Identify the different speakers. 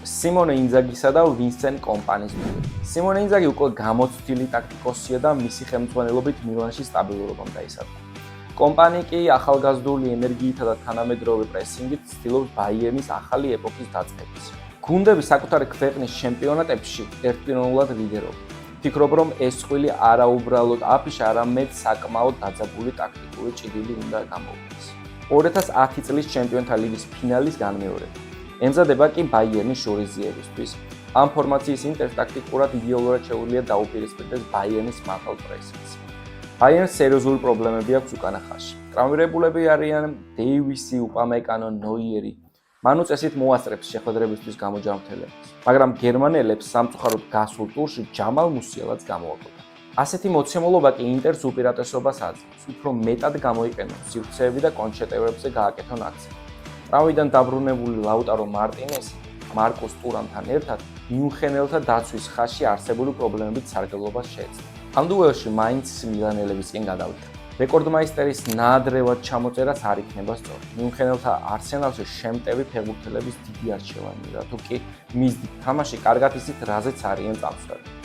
Speaker 1: სიმონე ინძაგისა და ვინსენტ კომპანის მიერ. სიმონე ინძაგი უკვე გამოცდილი ტაქტიკოსია და მისი ხელმძღვანელობით მილანში სტაბილურობამ დაისახა. კომპანი კი ახალგაზრდული ენერგიითა და თანამედროვე პრესინგით ცდილობს ბაიერნის ახალი ეპოქის დაწყებას. გუნდები საკუთარი ქვეყნის ჩემპიონატებში ერთპიროვნულად ლიდერობენ. ფიქრობ, რომ ეს წვლილი არაუბრალოდ აფიში, არამედ საკმაოდ დაძაბული ტაქტიკური ჭიდილი უნდა გამოუქმნას. 2010 წლის ჩემპიონთა ლიგის ფინალის განმეორება. ემზადება კი ბაიერნის შურისძიებისთვის. ამ ფორმაციის ინტერს ტაქტიკურად იდეალურად შეუძლია დაუპირისპირდეს ბაიერნის მაღალ პრესინგს. ბაიერნს სერიოზული პრობლემები აქვს უკანა ხაზში. ტრავმირებულები არიან დეივისი, უპამეკანო, ნოიერი. მან უწესით მოასწრებს შეხვედრებისთვის გამოჯანმრთელებას. მაგრამ გერმანელებს სამწუხაროდ გასულ ტურში ჯამალ მუსიალაც გამოაკლდა. ასეთი მოცემულობა კი ინტერს უპირატესობას აძლევს, უფრო მეტად გამოიყენონ სივრცეები და კონჩეტევრებზე გააკეთონ აქცენტი. ტრავმიდან დაბრუნებული ლაუტარო მარტინესი მარკოს ტურამთან ერთად მიუნხენელთა დაცვის ხაზში არსებული პრობლემებით სარგებლობას შეეძლო. ამ დუელში მაინც მილანელებისკენ გადავიდა. რეკორდმაისტერის ნაადრევად ჩამოწერას არ იქნება სწორი. მიუნხენელთა არსენალში შემტევი ფეხბურთელების დიდი არჩევანია, თუ კი მის თამაში კარგად იცით, რაზეც არიან წამსვლელი.